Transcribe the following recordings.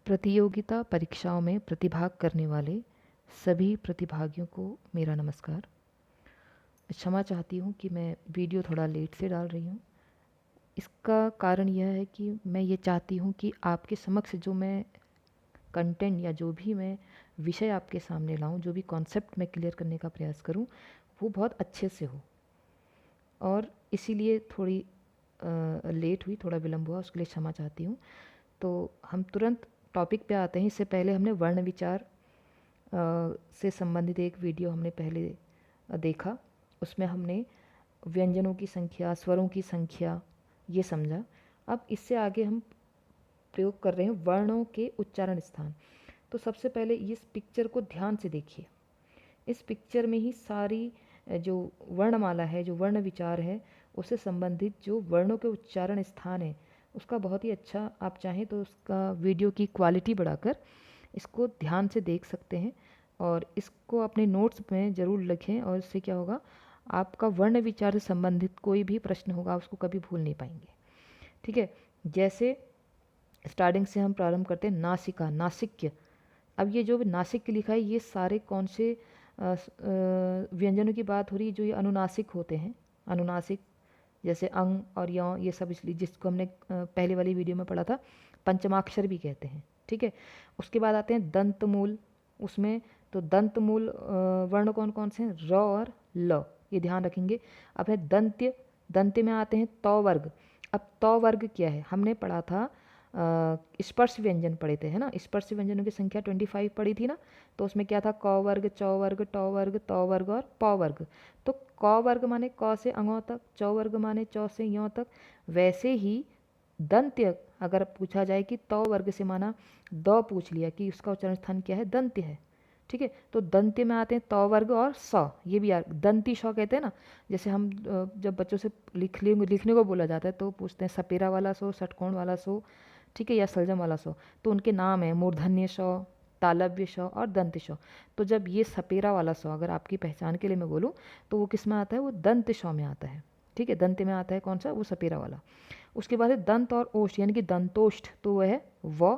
प्रतियोगिता परीक्षाओं में प्रतिभाग करने वाले सभी प्रतिभागियों को मेरा नमस्कार। क्षमा चाहती हूँ कि मैं वीडियो थोड़ा लेट से डाल रही हूँ। इसका कारण यह है कि मैं ये चाहती हूँ कि आपके समक्ष जो मैं कंटेंट या जो भी मैं विषय आपके सामने लाऊं, जो भी कॉन्सेप्ट मैं क्लियर करने का प्रयास करूं, वो बहुत अच्छे से हो। और इसीलिए थोड़ी लेट हुई, थोड़ा विलम्ब हुआ, उसके लिए क्षमा चाहती हूँ। तो हम तुरंत टॉपिक पे आते हैं। इससे पहले हमने वर्ण विचार से संबंधित एक वीडियो हमने पहले देखा। उसमें हमने व्यंजनों की संख्या, स्वरों की संख्या ये समझा। अब इससे आगे हम प्रयोग कर रहे हैं वर्णों के उच्चारण स्थान। तो सबसे पहले इस पिक्चर को ध्यान से देखिए। इस पिक्चर में ही सारी जो वर्णमाला है, जो वर्ण विचार है, उससे संबंधित जो वर्णों के उच्चारण स्थान है, उसका बहुत ही अच्छा, आप चाहें तो उसका वीडियो की क्वालिटी बढ़ाकर इसको ध्यान से देख सकते हैं और इसको अपने नोट्स में ज़रूर लिखें। और इससे क्या होगा, आपका वर्ण विचार से संबंधित कोई भी प्रश्न होगा उसको कभी भूल नहीं पाएंगे। ठीक है। जैसे स्टार्टिंग से हम प्रारंभ करते हैं, नासिका, नासिक्य। अब ये जो नासिक लिखा है, ये सारे कौन से व्यंजनों की बात हो रही है जो ये अनुनासिक होते हैं। अनुनासिक जैसे अंग और यौ, ये सब, इसलिए जिसको हमने पहले वाली वीडियो में पढ़ा था पंचमाक्षर भी कहते हैं। ठीक है। उसके बाद आते हैं दंत मूल। उसमें तो दंत मूल वर्ण कौन कौन से हैं? र और ल, ये ध्यान रखेंगे। अब है दंत्य। दंत्य में आते हैं तौ वर्ग। अब तौ वर्ग क्या है? हमने पढ़ा था स्पर्श व्यंजन पढ़े थे, है ना। स्पर्श व्यंजनों की संख्या 25 पढ़ी थी ना। तो उसमें क्या था? क वर्ग, चौ वर्ग, टौ वर्ग, तौ वर्ग और पौ वर्ग। तो क वर्ग माने क से अंगों तक, चौ वर्ग माने चौ से यों तक। वैसे ही दंत्य अगर पूछा जाए कि तौ वर्ग से माना द, पूछ लिया कि उसका उच्चारण स्थान क्या है? दंत्य है। ठीक है। तो दंत्य में आते हैं तौ वर्ग और स, ये भी दंती श कहते हैं ना। जैसे हम जब बच्चों से लिखने को बोला जाता है तो पूछते हैं सपेरा वाला सो, षटकोण वाला सो, ठीक है, या सलजम वाला सो। तो उनके नाम है मूर्धन्य श, तालव्य श और दंत श। तो जब ये सपेरा वाला श अगर आपकी पहचान के लिए मैं बोलूँ तो वो किस में आता है? वो दंत श में आता है। ठीक है। दंत में आता है कौन सा? वो सपेरा वाला। उसके बाद है दंत और ओष्ठ, यानी कि दंतोष्ठ, तो वह है व।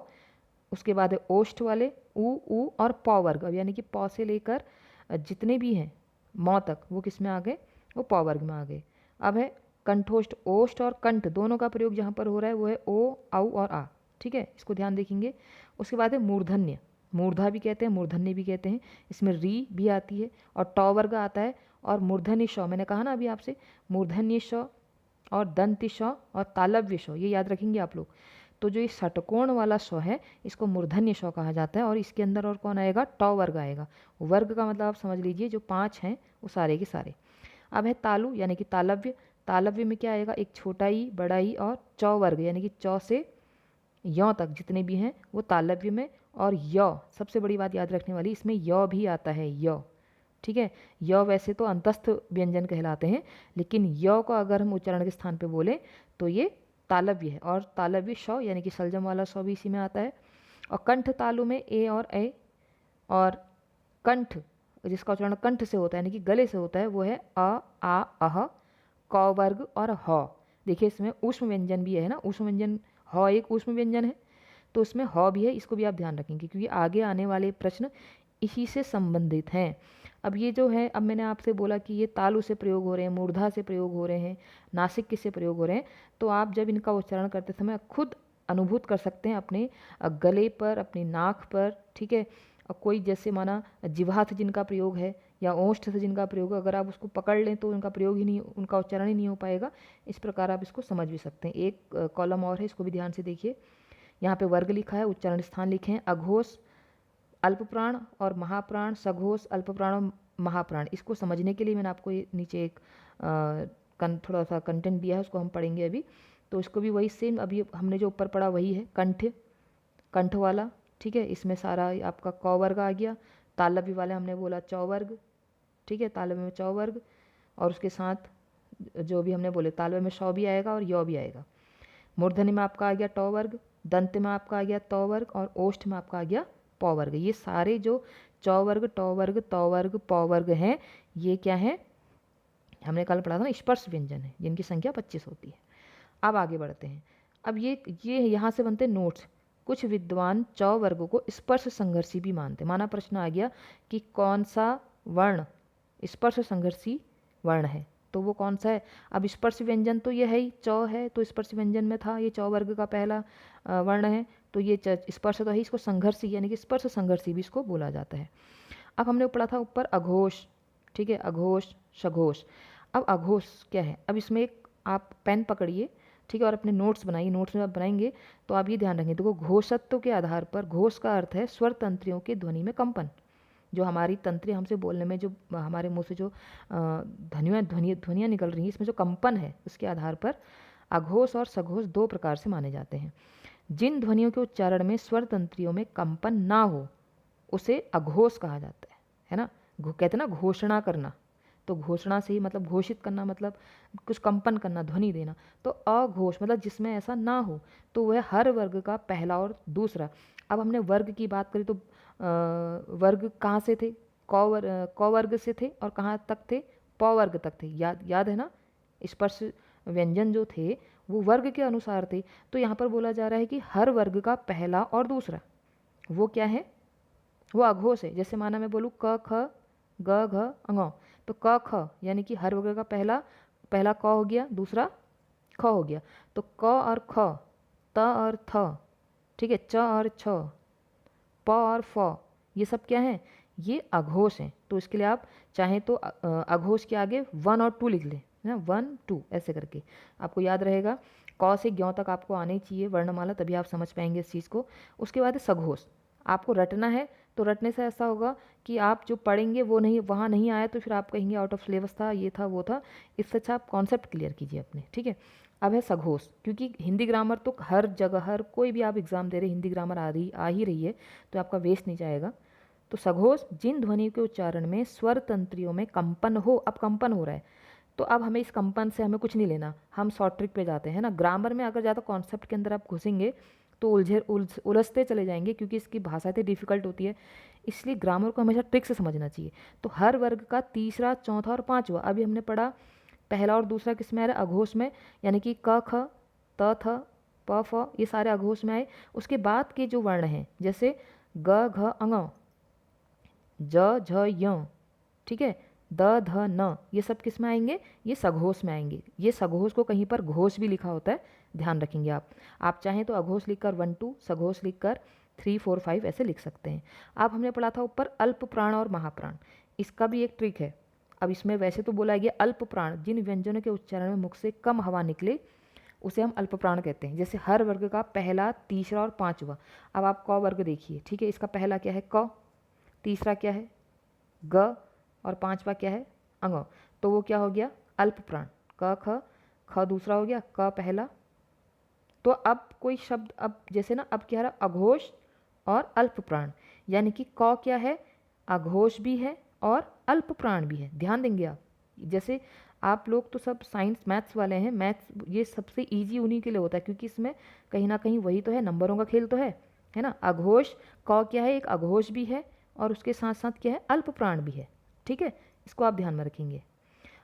उसके बाद है ओष्ठ वाले ऊ और पौ वर्ग। अब यानी कि पौ से लेकर जितने भी हैं मौ तक, वो किस में आ गए? वो पौ वर्ग में आ गए। अब है कंठोष्ठ। ओष्ठ और कंठ दोनों का प्रयोग जहाँ पर हो रहा है वो है ओ, औ और आ। ठीक है, इसको ध्यान देखेंगे। उसके बाद है मूर्धन्य। मूर्धा भी कहते हैं, मूर्धन्य भी कहते हैं। इसमें री भी आती है और टौ वर्ग आता है और मूर्धन्य श। मैंने कहा ना अभी आपसे, मूर्धन्य श और दंति श और तालव्य श, ये याद रखेंगे आप लोग। तो जो ये षटकोण वाला श है इसको मूर्धन्य श कहा जाता है। और इसके अंदर और कौन आएगा? टौ वर्ग आएगा। वर्ग का मतलब आप समझ लीजिए जो 5 हैं वो सारे के सारे। अब है तालु, यानी कि तालव्य। तालव्य में क्या आएगा? एक छोटा ई, बड़ा ई और चौ वर्ग, यानी कि चौ से यों तक जितने भी हैं वो तालव्य में। और य, सबसे बड़ी बात याद रखने वाली, इसमें य भी आता है, य। ठीक है। य वैसे तो अंतस्थ व्यंजन कहलाते हैं, लेकिन य को अगर हम उच्चारण के स्थान पे बोलें तो ये तालव्य है। और तालव्य श यानी कि सलजम वाला श भी इसी में आता है। और कंठ तालु में ए और ए, और कंठ जिसका उच्चारण कंठ से होता है यानी कि गले से होता है वो है अ, आ, अह, क वर्ग और ह। देखिए इसमें ऊष्म व्यंजन भी है ना। ऊष्म व्यंजन, ह एक ऊष्म व्यंजन है तो उसमें ह भी है। इसको भी आप ध्यान रखेंगे क्योंकि आगे आने वाले प्रश्न इसी से संबंधित हैं। अब ये जो है, अब मैंने आपसे बोला कि ये तालु से प्रयोग हो रहे हैं, मूर्धा से प्रयोग हो रहे हैं, नासिक से प्रयोग हो रहे हैं। तो आप जब इनका उच्चारण करते समय खुद अनुभूत कर सकते हैं अपने गले पर, अपनी नाक पर। ठीक है। और कोई जैसे माना जिह्वा से जिनका प्रयोग है या ओष्ठ से जिनका प्रयोग है, अगर आप उसको पकड़ लें तो उनका प्रयोग ही नहीं, उनका उच्चारण ही नहीं हो पाएगा। इस प्रकार आप इसको समझ भी सकते हैं। एक कॉलम और है, इसको भी ध्यान से देखिए। यहाँ पे वर्ग लिखा है, उच्चारण स्थान लिखे हैं अघोष, अल्पप्राण और महाप्राण, सघोष, अल्पप्राण और महाप्राण। इसको समझने के लिए मैंने आपको नीचे एक थोड़ा सा कंटेंट दिया है, उसको हम पढ़ेंगे अभी। तो इसको भी वही सेम अभी हमने जो ऊपर पढ़ा वही है, कंठ, कंठ वाला। ठीक है। इसमें सारा आपका क वर्ग आ गया। तालव्य वाले हमने बोला चौ वर्ग। ठीक है। तालव्य में चौ वर्ग और उसके साथ जो भी हमने बोले तालव्य में श भी आएगा और य भी आएगा। मूर्धन्य में आपका आ गया टौ वर्ग, दंत में आपका आ गया तौ वर्ग और ओष्ठ में आपका आ गया पौ वर्ग। ये सारे जो चौ वर्ग, टौ वर्ग, तौ वर्ग, पौ वर्ग हैं, ये क्या है? हमने कल पढ़ा था ना, स्पर्श व्यंजन है जिनकी संख्या 25 होती है। अब आगे बढ़ते हैं। अब ये यहाँ से बनते हैं नोट्स। कुछ विद्वान च वर्ग को स्पर्श संघर्षी भी मानते। माना प्रश्न आ गया कि कौन सा वर्ण स्पर्श संघर्षी वर्ण है, तो वो कौन सा है। अब स्पर्श व्यंजन तो ये है ही, च है तो स्पर्श व्यंजन में था, ये च वर्ग का पहला वर्ण है, तो ये स्पर्श तो है, इसको संघर्षी यानी कि स्पर्श संघर्षी भी इसको बोला जाता है। अब हमने पढ़ा था ऊपर अघोष, ठीक है, अघोष सघोष। अब अघोष क्या है, अब इसमें एक आप पेन पकड़िए, ठीक है, और अपने नोट्स बनाइए। नोट्स में आप बनाएंगे तो आप ये ध्यान रखेंगे, देखो घोषत्व के आधार पर, घोष का अर्थ है स्वर तंत्रियों के ध्वनि में कंपन, जो हमारी तंत्रियाँ हमसे बोलने में, जो हमारे मुंह से जो ध्वनियाँ निकल रही हैं, इसमें जो कंपन है उसके आधार पर अघोष और सघोष दो प्रकार से माने जाते हैं। जिन ध्वनियों के उच्चारण में स्वर तंत्रियों में कंपन ना हो उसे अघोष कहा जाता है ना। कहते हैं ना घोषणा करना, तो घोषणा से ही मतलब घोषित करना, मतलब कुछ कंपन करना, ध्वनि देना। तो अघोष मतलब जिसमें ऐसा ना हो, तो वह हर वर्ग का पहला और दूसरा। अब हमने वर्ग की बात करी तो वर्ग कहाँ से थे, क वर्ग से थे, और कहाँ तक थे, प वर्ग तक थे। याद है ना, स्पर्श व्यंजन जो थे वो वर्ग के अनुसार थे। तो यहाँ पर बोला जा रहा है कि हर वर्ग का पहला और दूसरा वो क्या है, वो अघोष है। जैसे माना मैं बोलूँ क ख ग घ अंग, तो क ख यानी कि हर वर्ग का पहला क हो गया, दूसरा ख हो गया। तो क और ख, त और थ, ठीक है, च और छ, प और फ, ये सब क्या है, ये अघोष हैं। तो इसके लिए आप चाहें तो अघोष के आगे 1 और 2 लिख लें ना, 1 2 ऐसे करके आपको याद रहेगा। क से ज्यों तक आपको आने चाहिए वर्णमाला, तभी आप समझ पाएंगे इस चीज़ को। उसके बाद सघोष आपको रटना है, तो रटने से ऐसा होगा कि आप जो पढ़ेंगे वो नहीं, वहाँ नहीं आया तो फिर आप कहेंगे आउट ऑफ सिलेबस था, ये था वो था। इससे अच्छा आप कॉन्सेप्ट क्लियर कीजिए अपने, ठीक है। अब है सघोष, क्योंकि हिंदी ग्रामर तो हर जगह, हर कोई भी आप एग्जाम दे रहे हिंदी ग्रामर आ ही रही है, तो आपका वेस्ट नहीं जाएगा। तो सघोष जिन ध्वनि के उच्चारण में स्वर तंत्रियों में कंपन हो। अब कंपन हो रहा है तो अब हमें इस कंपन से हमें कुछ नहीं लेना, हम शॉर्ट ट्रिक पे जाते हैं ना। ग्रामर में अगर ज़्यादा कॉन्सेप्ट के अंदर आप घुसेंगे तो उलझते चले जाएंगे, क्योंकि इसकी भाषा इतनी डिफिकल्ट होती है। इसलिए ग्रामर को हमेशा ट्रिक से समझना चाहिए। तो हर वर्ग का तीसरा, चौथा और पांचवा, अभी हमने पढ़ा पहला और दूसरा किस में आ रहा है, अघोष में, यानी कि क ख त थ प फ, ये सारे अघोष में आए। उसके बाद के जो वर्ण हैं जैसे ग घ अंग, ज झ य, ठीक है, द ध न, ये सब किस में आएंगे, ये सघोष में आएंगे। ये सघोष को कहीं पर घोष भी लिखा होता है, ध्यान रखेंगे आप चाहें तो अघोष लिखकर 1 2, सघोष लिखकर 3 4 5 ऐसे लिख सकते हैं। अब हमने पढ़ा था ऊपर अल्प प्राण और महाप्राण, इसका भी एक ट्रिक है। अब इसमें वैसे तो बोला गया अल्प प्राण जिन व्यंजनों के उच्चारण में मुख से कम हवा निकले उसे हम अल्प प्राण कहते हैं। जैसे हर वर्ग का पहला, तीसरा और पांचवा। अब आप क वर्ग देखिए, ठीक है, इसका पहला क्या है क, तीसरा क्या है ग, और पांचवा क्या है अंग, तो वो क्या हो गया अल्प प्राण। क ख, ख दूसरा हो गया, क पहला। तो अब कोई शब्द, अब जैसे ना, अब क्या रहा अघोष और अल्प प्राण, यानी कि क क्या है, अघोष भी है और अल्प प्राण भी है। ध्यान देंगे आप, जैसे आप लोग तो सब साइंस मैथ्स वाले हैं, मैथ्स ये सबसे इजी उन्हीं के लिए होता है, क्योंकि इसमें कहीं ना कहीं वही तो है, नंबरों का खेल तो है ना। अघोष क क्या है, एक अघोष भी है और उसके साथ साथ क्या है अल्प प्राण भी है, ठीक है, इसको आप ध्यान में रखेंगे।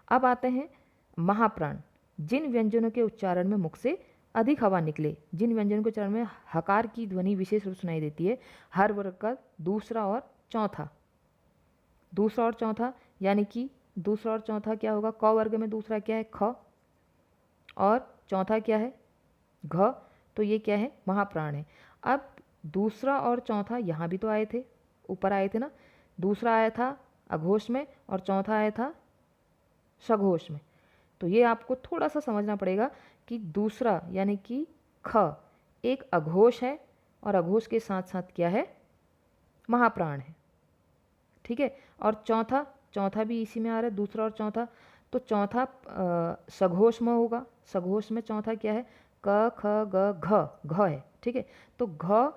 अब आते हैं महाप्राण, जिन व्यंजनों के उच्चारण में मुख से अधिक हवा निकले, जिन व्यंजनों के उच्चारण में हकार की ध्वनि विशेष रूप सुनाई देती है, हर वर्ग का दूसरा और चौथा। दूसरा और चौथा यानी कि दूसरा और चौथा क्या होगा, क वर्ग में दूसरा क्या है ख, और चौथा क्या है घ, तो ये क्या है महाप्राण है। अब दूसरा और चौथा यहाँ भी तो आए थे, ऊपर आए थे ना, दूसरा आया था अघोष में और चौथा आया था सघोष में। तो ये आपको थोड़ा सा समझना पड़ेगा कि दूसरा यानी कि ख एक अघोष है और अघोष के साथ साथ क्या है महाप्राण है, ठीक है। और चौथा भी इसी में आ रहा है, दूसरा और चौथा। तो चौथा सघोष में होगा, सघोष में चौथा क्या है क ख ग घ, घ है, ठीक है। तो घ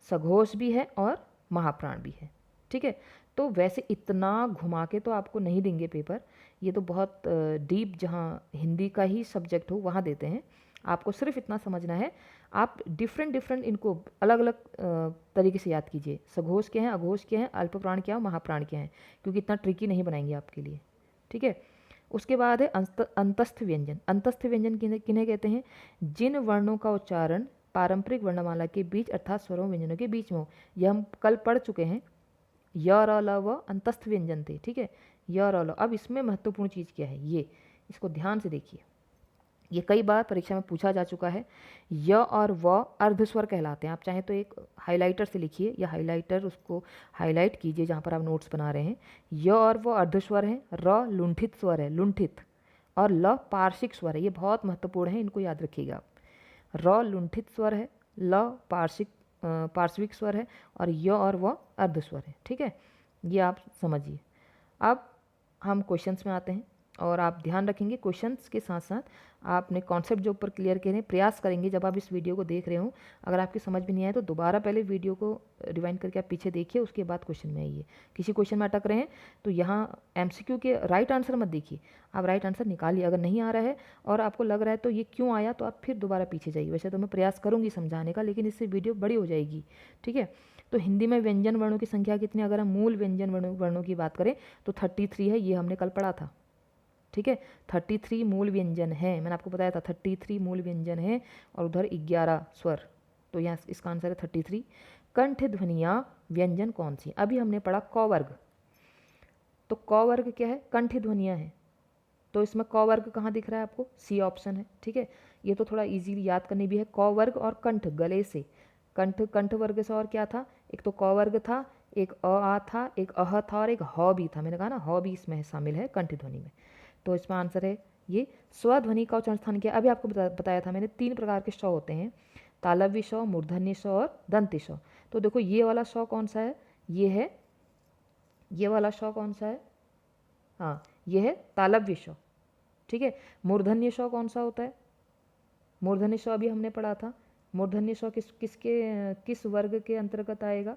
सघोष भी है और महाप्राण भी है, ठीक है। तो वैसे इतना घुमा के तो आपको नहीं देंगे पेपर, ये तो बहुत डीप, जहाँ हिंदी का ही सब्जेक्ट हो वहाँ देते हैं। आपको सिर्फ इतना समझना है, आप डिफरेंट इनको अलग अलग तरीके से याद कीजिए। सघोष क्या है, अघोष क्या है, अल्प प्राण क्या है, महाप्राण क्या है, क्योंकि इतना ट्रिकी नहीं बनाएंगे आपके लिए, ठीक है। उसके बाद है अंतस्थ व्यंजन। अंतस्थ व्यंजन किन्हें कहते हैं, जिन वर्णों का उच्चारण पारंपरिक वर्णमाला के बीच अर्थात स्वरों व्यंजनों के बीच में हो। यह हम कल पढ़ चुके हैं। य र ल व अंतस्थ व्यंजन थे, ठीक है, य र ल। अब इसमें महत्वपूर्ण चीज़ क्या है, ये इसको ध्यान से देखिए, ये कई बार परीक्षा में पूछा जा चुका है। य और व अर्धस्वर कहलाते हैं। आप चाहें तो एक हाइलाइटर से लिखिए या हाइलाइटर उसको हाईलाइट कीजिए जहाँ पर आप नोट्स बना रहे हैं। य और व अर्धस्वर है, र लुंठित स्वर है, लुंठित, और ल पार्श्विक स्वर है। ये बहुत महत्वपूर्ण है, इनको याद रखिएगा आप। र लुंठित स्वर है, ल पार्श्विक स्वर है, और य और व अर्धस्वर है, ठीक है, ये आप समझिए। अब हम क्वेश्चंस में आते हैं और आप ध्यान रखेंगे क्वेश्चंस के साथ साथ आपने कॉन्सेप्ट जो ऊपर क्लियर करें, प्रयास करेंगे जब आप इस वीडियो को देख रहे हो। अगर आपकी समझ में नहीं आए तो दोबारा पहले वीडियो को रिवाइंड करके आप पीछे देखिए, उसके बाद क्वेश्चन में आइए। किसी क्वेश्चन में अटक रहे हैं तो यहाँ एमसीक्यू के राइट आंसर मत देखिए, आप राइट आंसर निकालिए। अगर नहीं आ रहा है और आपको लग रहा है तो ये क्यों आया, तो आप फिर दोबारा पीछे जाइए। वैसे तो मैं प्रयास करूँगी समझाने का, लेकिन इससे वीडियो बड़ी हो जाएगी, ठीक है। तो हिंदी में व्यंजन वर्णों की संख्या कितनी, अगर हम मूल व्यंजन वर्णों की बात करें तो 33 है, ये हमने कल पढ़ा था, ठीक है। 33 मूल व्यंजन है, मैंने आपको बताया था 33 मूल व्यंजन है और उधर 11 स्वर, तो यहाँ इसका आंसर है 33। कंठ ध्वनियाँ व्यंजन कौन सी, अभी हमने पढ़ा क वर्ग, तो क वर्ग क्या है, कंठ ध्वनियाँ हैं, तो इसमें क वर्ग कहाँ दिख रहा है आपको, सी ऑप्शन है, ठीक है। ये तो थोड़ा इजीली याद करनी भी है। क वर्ग और कंठ, गले से कंठ, कंठ वर्ग से और क्या था, एक तो क वर्ग था, एक अ आ था, एक अह था और एक ह भी था। मैंने कहा ना ह भी इसमें शामिल है कंठ ध्वनि में, तो इसमें आंसर है ये। स्वध्वनि का उच्चारण स्थान क्या, अभी आपको बताया था मैंने, 3 प्रकार के श होते हैं, तालव्य श, मूर्धन्य श और दंत्य श। तो देखो ये वाला श कौन सा है, ये है, ये वाला श कौन सा है, हाँ ये है तालव्य श, ठीक है। मूर्धन्य श कौन सा होता है, मूर्धन्य श भी हमने पढ़ा था। मूर्धन्य श किस वर्ग के अंतर्गत आएगा,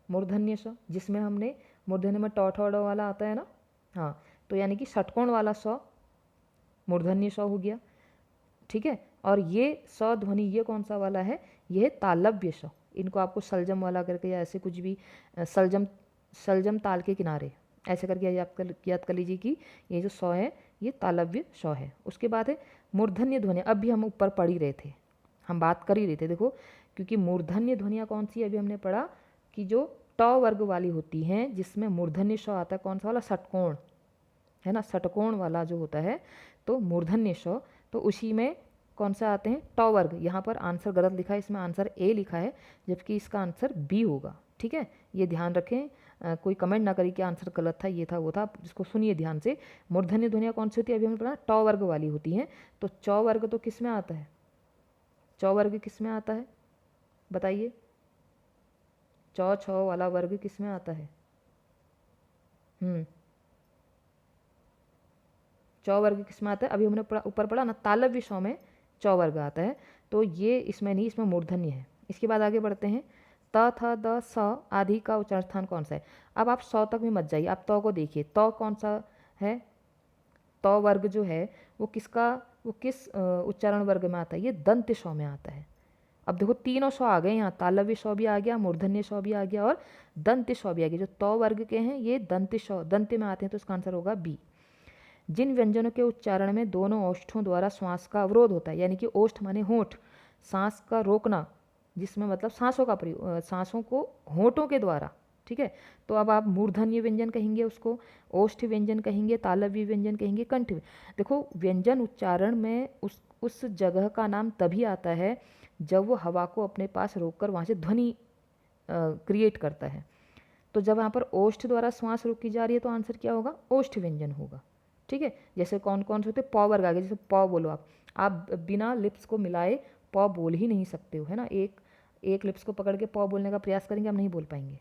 मूर्धन्य श, जिसमें हमने मूर्धन्य में टौ ठौ ड़ वाला आता है ना, हाँ, तो यानी कि षटकोण वाला स मूर्धन्य श हो गया, ठीक है। और ये स ध्वनि ये कौन सा वाला है, ये है तालव्य श। इनको आपको सलजम वाला करके या ऐसे कुछ भी, सलजम ताल के किनारे ऐसे करके याद कर लीजिए कि ये जो स है ये तालव्य श है। उसके बाद है मूर्धन्य ध्वनि, अब भी हम ऊपर पढ़ ही रहे थे, हम बात कर ही रहे थे, देखो, क्योंकि मूर्धन्य ध्वनियाँ कौन सी है, अभी हमने पढ़ा कि जो ट वर्ग वाली होती हैं, जिसमें मूर्धन्य श आता है, कौन सा वाला, षटकोण है ना, षटकोण वाला जो होता है, तो मूर्धन्य श, तो उसी में कौन सा आते हैं, ट वर्ग। यहाँ पर आंसर गलत लिखा है, इसमें आंसर ए लिखा है, जबकि इसका आंसर बी होगा, ठीक है, ये ध्यान रखें। कोई कमेंट ना करिए कि आंसर गलत था, ये था वो था, इसको सुनिए ध्यान से। मूर्धन्य ध्वनियाँ कौन सी होती है, अभी हमने पढ़ा ट वर्ग वाली होती हैं, तो च वर्ग तो किस में आता है, च वर्ग किस में आता है बताइए, च छ वाला वर्ग किस में आता है, च वर्ग किस में आता है, अभी हमने ऊपर पढ़ा ना, तालव्य श में च वर्ग आता है, तो ये इसमें नहीं, इसमें मूर्धन्य है। इसके बाद आगे बढ़ते हैं, त थ द स आदि का उच्चारण स्थान कौन सा है। अब आप स तक में मत जाइए, आप त को देखिए, त कौन सा है, त वर्ग जो है वो किस उच्चारण वर्ग में आता है, ये दंत्य श में आता है। अब देखो तीनों श आ गए यहाँ, तालव्य श भी आ गया, मूर्धन्य श भी आ गया और दंत्य श भी आ गया। जो त वर्ग के हैं ये दंत्य श, दंत्य में आते हैं, तो इसका आंसर होगा बी। जिन व्यंजनों के उच्चारण में दोनों ओष्ठों द्वारा श्वास का अवरोध होता है, यानी कि ओष्ठ माने होंठ, सांस का रोकना, जिसमें मतलब सांसों का प्रयोग, सांसों को होंठों के द्वारा, ठीक है। तो अब आप मूर्धन्य व्यंजन कहेंगे उसको, ओष्ठ व्यंजन कहेंगे, तालव्य व्यंजन कहेंगे, कंठ। देखो व्यंजन उच्चारण में उस जगह का नाम तभी आता है जब वो हवा को अपने पास रोककर वहाँ से ध्वनि क्रिएट करता है। तो जब यहाँ पर ओष्ठ द्वारा श्वास रोकी जा रही है तो आंसर क्या होगा, ओष्ठ व्यंजन होगा, ठीक है। जैसे कौन कौन से होते हैं, प वर्ग आ गया, जैसे प बोलो, आप बिना लिप्स को मिलाए प बोल ही नहीं सकते हो, है ना, एक लिप्स को पकड़ के प बोलने का प्रयास करेंगे, हम नहीं बोल पाएंगे।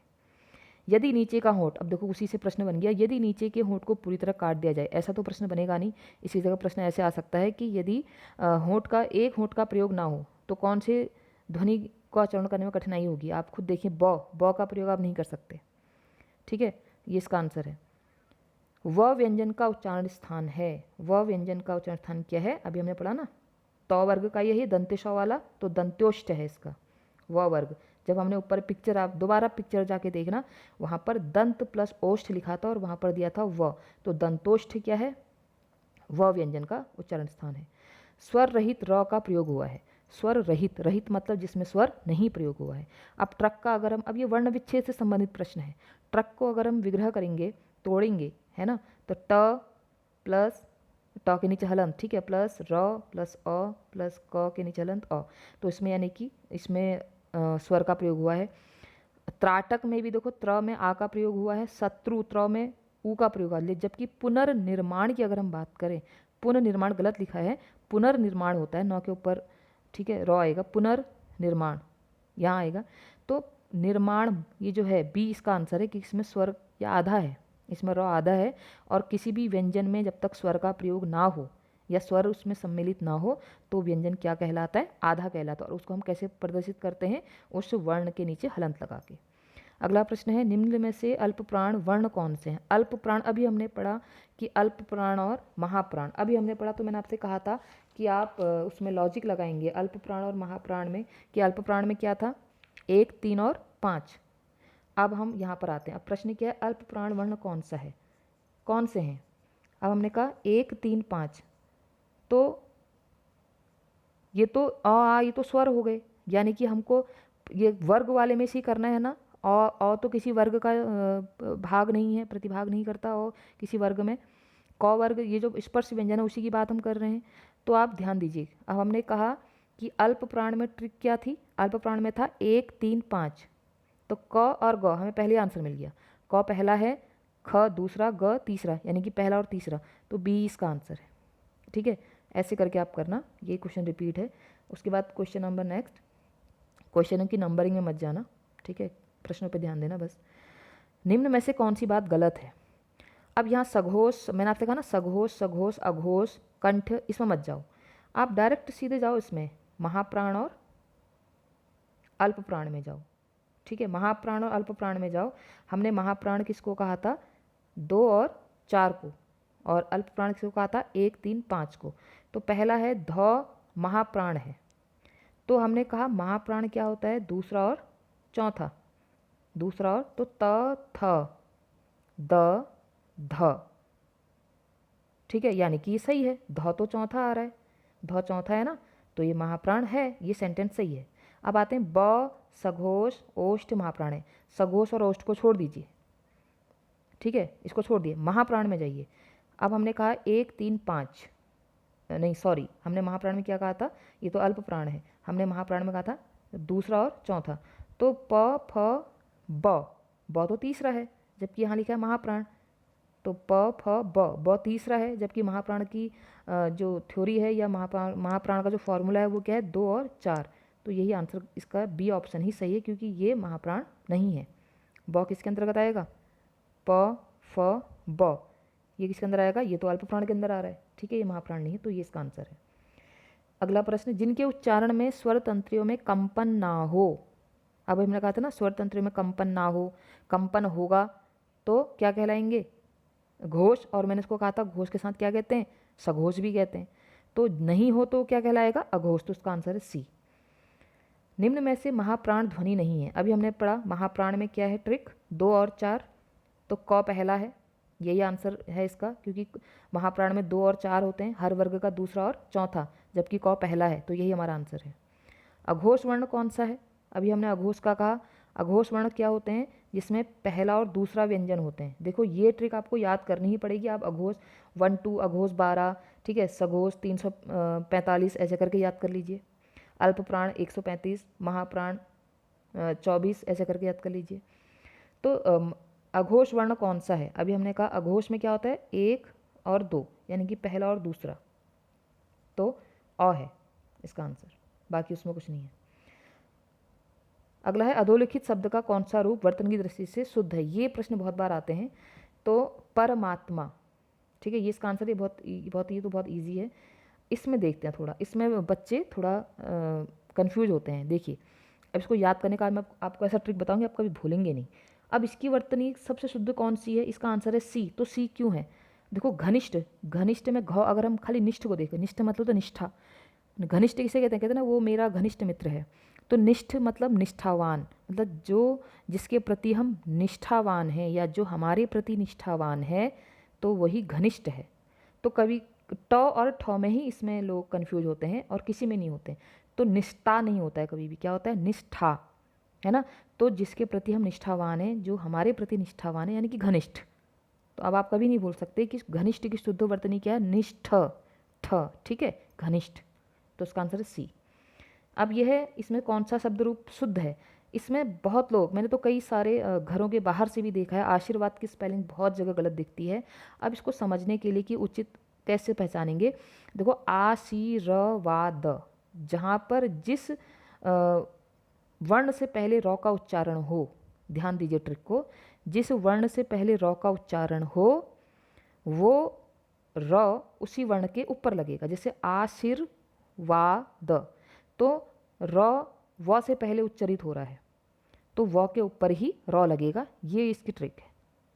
यदि नीचे का होंठ, अब देखो उसी से प्रश्न बन गया, यदि नीचे के होंठ को पूरी तरह काट दिया जाए, ऐसा तो प्रश्न बनेगा नहीं, इसी जगह प्रश्न ऐसे आ सकता है कि यदि एक होंठ का प्रयोग ना हो तो कौन से ध्वनि का उच्चारण करने में कठिनाई होगी। आप खुद देखिए, ब का प्रयोग आप नहीं कर सकते, ठीक है, ये इसका आंसर है। व व्यंजन का उच्चारण स्थान है, व व्यंजन का उच्चारण स्थान क्या है, अभी हमने पढ़ा ना, त वर्ग का यही दंत्य श वाला, तो दंत्योष्ठ है इसका व वर्ग। जब हमने ऊपर पिक्चर, आप दोबारा पिक्चर जाके देखना, वहाँ पर दंत प्लस ओष्ठ लिखा था और वहाँ पर दिया था व, तो दंतोष्ठ क्या है, व व्यंजन का उच्चारण स्थान है। स्वर रहित र का प्रयोग हुआ है, स्वर रहित, रहित मतलब जिसमें स्वर नहीं प्रयोग हुआ है। अब ट्रक का अगर हम, अब ये वर्ण विच्छेद से संबंधित प्रश्न है, ट्रक को अगर हम विग्रह करेंगे, तोड़ेंगे, है ना, तो ट प्लस ट के नीचे हलंत, ठीक है, प्लस र प्लस अ प्लस क के नीचे हलंत अ, तो इसमें यानी कि इसमें स्वर का प्रयोग हुआ है। त्राटक में भी देखो त्र में आ का प्रयोग हुआ है, शत्रु त्र में ऊ का प्रयोग हुआ है, जबकि पुनर्निर्माण की अगर हम बात करें, पुनर्निर्माण गलत लिखा है, पुनर्निर्माण होता है, नौ के ऊपर, ठीक है, र आएगा, पुनर्निर्माण यहाँ आएगा। तो निर्माण ये जो है बी इसका आंसर है कि इसमें स्वर या आधा है, इसमें र आधा है, और किसी भी व्यंजन में जब तक स्वर का प्रयोग ना हो या स्वर उसमें सम्मिलित ना हो तो व्यंजन क्या कहलाता है, आधा कहलाता है। और उसको हम कैसे प्रदर्शित करते हैं, उस वर्ण के नीचे हलंत लगा के। अगला प्रश्न है, निम्न में से अल्प प्राण वर्ण कौन से हैं? अल्प प्राण अभी हमने पढ़ा कि अल्प प्राण और महाप्राण अभी हमने पढ़ा, तो मैंने आपसे कहा था कि आप उसमें लॉजिक लगाएंगे अल्प प्राण और महाप्राण में, कि अल्प प्राण में क्या था, 1, 3 और 5। अब हम यहाँ पर आते हैं। अब प्रश्न क्या है, अल्प प्राण वर्ण कौन सा है, कौन से हैं? अब हमने कहा 1, 3, 5, तो ये तो आ ये तो स्वर हो गए, यानी कि हमको ये वर्ग वाले में से ही करना है ना। और तो किसी वर्ग का भाग नहीं है, प्रतिभाग नहीं करता और किसी वर्ग में। क वर्ग ये जो स्पर्श व्यंजन है उसी की बात हम कर रहे हैं, तो आप ध्यान दीजिए। अब हमने कहा कि अल्प प्राण में ट्रिक क्या थी, अल्प प्राण में था 1, 3, 5, तो क और ग हमें पहले आंसर मिल गया। क पहला है, ख दूसरा, ग तीसरा, यानी कि पहला और तीसरा, तो बी इसका आंसर है। ठीक है, ऐसे करके आप करना, ये क्वेश्चन रिपीट है। उसके बाद क्वेश्चन नंबर नेक्स्ट, क्वेश्चनों की नंबरिंग में मत जाना, ठीक है, प्रश्नों पे ध्यान देना बस। निम्न में से कौन सी बात गलत है? अब यहाँ सघोष, मैंने आपसे कहा ना सघोष, सघोष, अघोष, कंठ, इसमें मत जाओ, आप डायरेक्ट सीधे जाओ इसमें महाप्राण और अल्प प्राण में जाओ। ठीक है, महाप्राण और अल्प प्राण में जाओ। हमने महाप्राण किसको कहा था, 2 और 4 को, और अल्प प्राण किसको कहा था, 1, 3, 5 को। तो पहला है ध, महाप्राण है, तो हमने कहा महाप्राण क्या होता है, दूसरा और चौथा, दूसरा और, तो त, थ, द, ध, ठीक है, यानी कि ये सही है, ध तो चौथा आ रहा है, ध चौथा है ना, तो ये महाप्राण है, ये सेंटेंस सही है। अब आते हैं ब, सघोष, ओष्ठ, महाप्राण है, सघोष और ओष्ठ को छोड़ दीजिए, ठीक है, इसको छोड़ दिए, महाप्राण में जाइए। अब हमने कहा 1, 3, 5, नहीं सॉरी, हमने महाप्राण में क्या कहा था, ये तो अल्प प्राण है, हमने महाप्राण में कहा था दूसरा और चौथा, तो प, फ, ब तो तीसरा है, जबकि यहाँ लिखा है महाप्राण, तो प, फ, ब तीसरा है, जबकि महाप्राण की जो थ्योरी है या महाप्राण का जो फॉर्मूला है वो क्या है, 2 और 4, तो यही आंसर इसका बी ऑप्शन ही सही है, क्योंकि ये महाप्राण नहीं है। ब किसके अंतर्गत आएगा, प, फ, ब, ये किसके अंदर आएगा, ये तो अल्प प्राण के अंदर आ रहा है, ठीक है, ये महाप्राण नहीं है, तो ये इसका आंसर है। अगला प्रश्न, जिनके उच्चारण में स्वर तंत्रियों में कंपन ना हो। अब हमने कहा था ना स्वर तंत्रियों में कंपन ना हो, कंपन होगा तो क्या कहलाएंगे, घोष, और मैंने इसको कहा था घोष के साथ क्या कहते हैं, सघोष भी कहते हैं, तो नहीं हो तो क्या कहलाएगा, अघोष, तो इसका आंसर है सी। निम्न में से महाप्राण ध्वनि नहीं है। अभी हमने पढ़ा महाप्राण में क्या है ट्रिक, 2 और 4, तो क पहला है, यही आंसर है इसका, क्योंकि महाप्राण में 2 और 4 होते हैं, हर वर्ग का दूसरा और चौथा, जबकि क पहला है, तो यही हमारा आंसर है। अघोष वर्ण कौन सा है? अभी हमने अघोष का कहा, अघोष वर्ण क्या होते हैं, जिसमें पहला और दूसरा व्यंजन होते हैं। देखो ये ट्रिक आपको याद करनी ही पड़ेगी, आप अघोष 1, 2, अघोष 12, ठीक है, सघोष 345 ऐसे करके याद कर लीजिए, अल्प प्राण 135, महाप्राण 24 ऐसे करके याद कर लीजिए। तो अघोष वर्ण कौन सा है? अभी हमने कहा अघोष में क्या होता है, 1 और 2, यानी कि पहला और दूसरा, तो अ है इसका आंसर, बाकी उसमें कुछ नहीं है। अगला है अधोलिखित शब्द का कौन सा रूप वर्तन की दृष्टि से शुद्ध है? ये प्रश्न बहुत बार आते हैं, तो परमात्मा, ठीक है, ये इसका आंसर है, ये तो बहुत ईजी है। इसमें देखते हैं थोड़ा, इसमें बच्चे थोड़ा कंफ्यूज होते हैं। देखिए अब इसको याद करने का मैं आपको ऐसा ट्रिक बताऊंगी, आप कभी भूलेंगे नहीं। अब इसकी वर्तनी सबसे शुद्ध कौन सी है? इसका आंसर है सी। तो सी क्यों है? देखो घनिष्ठ, घनिष्ठ में घ, अगर हम खाली निष्ठ को देखें, निष्ठ मतलब तो निष्ठा, घनिष्ठ किसे कहते हैं? कहते हैं ना वो मेरा घनिष्ठ मित्र है, तो निष्ठ मतलब निष्ठावान, मतलब जो जिसके प्रति हम निष्ठावान हैं या जो हमारे प्रति निष्ठावान है, तो वही घनिष्ठ है। तो कभी ट और ठ में ही इसमें लोग कंफ्यूज होते हैं और किसी में नहीं होते। तो निष्ठा नहीं होता है कभी भी, क्या होता है, निष्ठा, है ना। तो जिसके प्रति हम निष्ठावान हैं, जो हमारे प्रति निष्ठावान है, यानी कि घनिष्ठ। तो अब आप कभी नहीं बोल सकते कि घनिष्ठ की शुद्ध वर्तनी क्या है, निष्ठ, ठ, ठीक है, घनिष्ठ। तो इसका आंसर है सी। अब यह है, इसमें कौन सा शब्द रूप शुद्ध है। इसमें बहुत लोग, मैंने तो कई सारे घरों के बाहर से भी देखा है, आशीर्वाद की स्पेलिंग बहुत जगह गलत दिखती है। अब इसको समझने के लिए कि उचित कैसे पहचानेंगे, देखो आशीर्वाद, जहाँ पर जिस वर्ण से पहले रॉ का उच्चारण हो, ध्यान दीजिए ट्रिक को, जिस वर्ण से पहले रॉ का उच्चारण हो वो रॉ उसी वर्ण के ऊपर लगेगा। जैसे आशीर्वाद, तो रॉ व से पहले उच्चारित हो रहा है तो व के ऊपर ही रॉ लगेगा, ये इसकी ट्रिक है,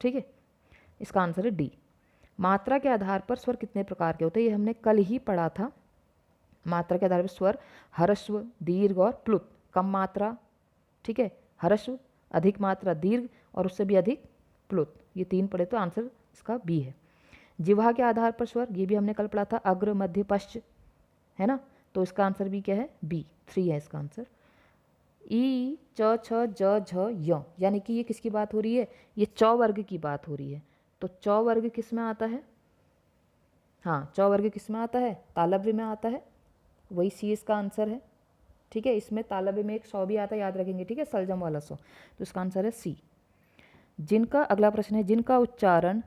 ठीक है। इसका आंसर है डी। मात्रा के आधार पर स्वर कितने प्रकार के होते हैं, ये हमने कल ही पढ़ा था। मात्रा के आधार पर स्वर ह्रस्व, दीर्घ और प्लुत। कम मात्रा, ठीक है, ह्रस्व, अधिक मात्रा दीर्घ और उससे भी अधिक प्लुत, ये 3 पढ़े, तो आंसर इसका बी है। जिह्वा के आधार पर स्वर, ये भी हमने कल पढ़ा था, अग्र, मध्य, पश्च, है ना। तो इसका आंसर भी क्या है, बी, 3 है इसका आंसर। ई, च, छ, ज, झ, य, यानी कि ये किसकी बात हो रही है, ये चौ वर्ग की बात हो रही है। तो चौ वर्ग किस में आता है, हाँ, चौ वर्ग किस में आता है, तालव्य में आता है, वही सी इसका आंसर है, ठीक है। इसमें तालव्य में एक सौ भी आता है, याद रखेंगे, ठीक है, सलजम वाला 100, तो इसका आंसर है सी। जिनका, अगला प्रश्न है, जिनका उच्चारण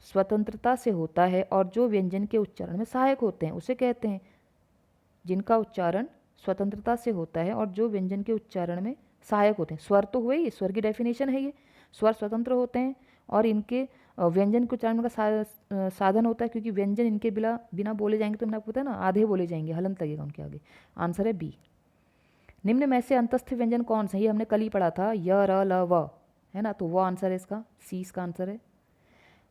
स्वतंत्रता से होता है और जो व्यंजन के उच्चारण में सहायक होते हैं उसे कहते हैं। जिनका उच्चारण स्वतंत्रता से होता है और जो व्यंजन के उच्चारण में सहायक होते हैं, स्वर तो हुए, ये स्वर की डेफिनेशन है, ये स्वर स्वतंत्र होते हैं और इनके व्यंजन के उच्चारण का साधन होता है, क्योंकि व्यंजन इनके बिना बोले जाएंगे तो मैंने आपको बताया ना, आधे बोले जाएंगे, हलंत लगेगा उनके आगे। आंसर है बी। निम्न में से अंतस्थ व्यंजन कौन सा, ये हमने कल ही पढ़ा था, य, र, ल, व, है ना, तो वो आंसर है इसका, सी इसका आंसर है।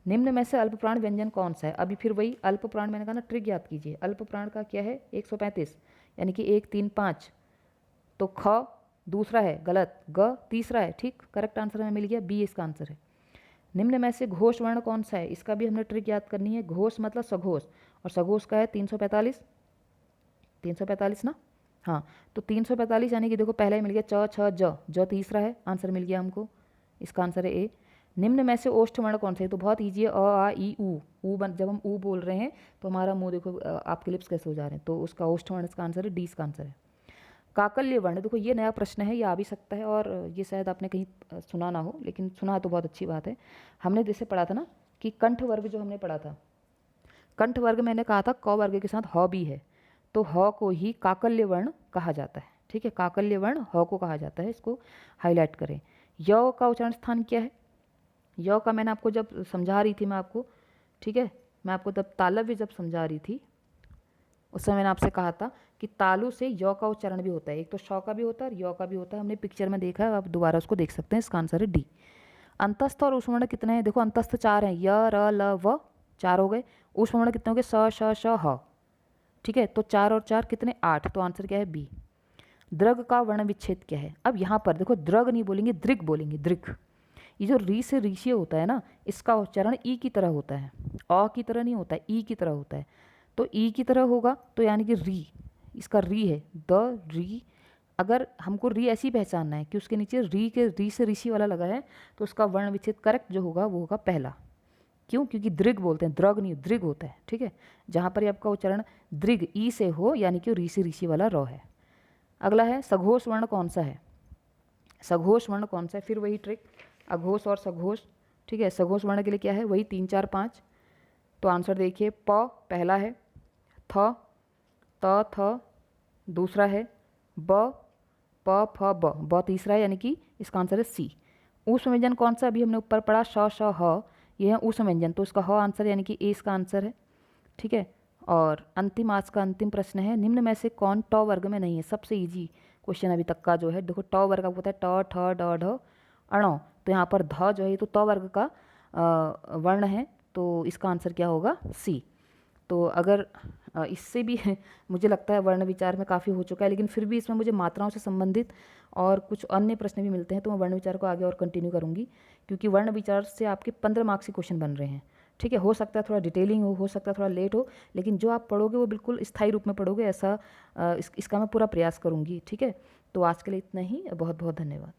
निम्न में से अल्प प्राण व्यंजन कौन सा है, अभी फिर वही अल्प प्राण, मैंने कहा ना ट्रिक याद कीजिए, अल्प प्राण का क्या है, 135, यानी कि 1, 3, 5, तो ख दूसरा है गलत, ग तीसरा है, ठीक, करेक्ट आंसर हमें मिल गया, बी इसका आंसर है। निम्न में से घोष वर्ण कौन सा है, इसका भी हमने ट्रिक याद करनी है। घोष मतलब सघोष, और सघोष का है 345, 345 ना, हाँ, तो 345 यानी कि देखो पहला ही मिल गया, च, छ, ज, ज तीसरा है, आंसर मिल गया हमको, इसका आंसर है ए। निम्न में से ओष्ठ वर्ण कौन सा है, तो बहुत ईजी है, अ, आ, ई, ऊ, जब हम ऊ बोल रहे हैं तो हमारा मुंह देखो, आपके लिप्स कैसे हो जा रहे हैं, तो उसका ओष्ठ वर्ण इसका आंसर है डी, इसका आंसर है। काकल्य वर्ण, देखो ये नया प्रश्न है, ये आ भी सकता है और ये शायद आपने कहीं सुना ना हो, लेकिन सुना है तो बहुत अच्छी बात है। हमने जैसे पढ़ा था ना कि कंठ वर्ग, जो हमने पढ़ा था, कंठ वर्ग मैंने कहा था क वर्ग के साथ ह भी है, तो ह को ही काकल्य वर्ण कहा जाता है, ठीक है, काकल्य वर्ण ह को कहा जाता है, इसको हाईलाइट करें। य का उच्चारण स्थान क्या है, य का मैंने आपको जब समझा रही थी मैं आपको, ठीक है, मैं आपको तब तालव्य जब समझा रही थी उस समय मैंने आपसे कहा था कि तालु से य का उच्चारण भी होता है, एक तो श का भी होता है और य का भी होता है, हमने पिक्चर में देखा है, आप दोबारा उसको देख सकते हैं, इसका आंसर है डी। अंतस्थ और ऊष्मवर्ण कितने हैं, देखो अंतस्थ 4 हैं, य, र, ल, व, 4 हो गए, ऊष्मवर्ण कितने हो गए, स, श, श, ह, ठीक है, तो 4 और 4 कितने, 8, तो आंसर क्या है बी। द्रग का वर्ण विच्छेद क्या है, अब यहाँ पर देखो द्रग नहीं बोलेंगे, दृग बोलेंगे, दृग। ये जो री से ऋषि होता है ना, इसका उच्चारण ई की तरह होता है, अ की तरह नहीं होता है, ई की तरह होता है, तो ई की तरह होगा तो यानी कि री, इसका री है, द री। अगर हमको री ऐसी पहचानना है कि उसके नीचे री से ऋषि वाला लगा है, तो उसका वर्ण विच्छेद करेक्ट जो होगा वो होगा पहला। क्यों, क्योंकि दृग बोलते हैं, द्रग नहीं, दृग होता है, ठीक है, जहाँ पर आपका उच्चारण दृग ई से हो यानी कि री से ऋषि वाला र है। अगला है सघोष वर्ण कौन सा है, सघोष वर्ण कौन सा है, फिर वही ट्रिक, अघोष और सघोष, ठीक है। सघोष वर्ण के लिए क्या है, वही 3, 4, 5, तो आंसर देखिए, प पहला है, थ, त, थ दूसरा है, ब, प, फ, ब तीसरा है, यानी कि इसका आंसर है सी। ऊष्म व्यंजन कौन सा, अभी हमने ऊपर पढ़ा, श, श, ह, ये है ऊष्म व्यंजन, तो इसका ह आंसर यानी कि ए इसका आंसर है, ठीक है। और अंतिम, आज का अंतिम प्रश्न है, निम्न में से कौन ट वर्ग में नहीं है, सबसे ईजी क्वेश्चन अभी तक का जो है, देखो ट वर्ग आपको पता है, ट, ठ, ड, ढ, अण, तो यहाँ पर ध जो है तो त वर्ग का वर्ण है, तो इसका आंसर क्या होगा, सी। तो अगर इससे भी मुझे लगता है वर्ण विचार में काफ़ी हो चुका है, लेकिन फिर भी इसमें मुझे मात्राओं से संबंधित और कुछ अन्य प्रश्न भी मिलते हैं, तो मैं वर्ण विचार को आगे और कंटिन्यू करूँगी, क्योंकि वर्ण विचार से आपके 15 मार्क्स के क्वेश्चन बन रहे हैं, ठीक है। हो सकता है थोड़ा डिटेलिंग हो सकता है थोड़ा लेट हो, लेकिन जो आप पढ़ोगे वो बिल्कुल स्थायी रूप में पढ़ोगे, ऐसा इसका मैं पूरा प्रयास करूँगी। ठीक है, तो आज के लिए इतना ही। बहुत बहुत धन्यवाद।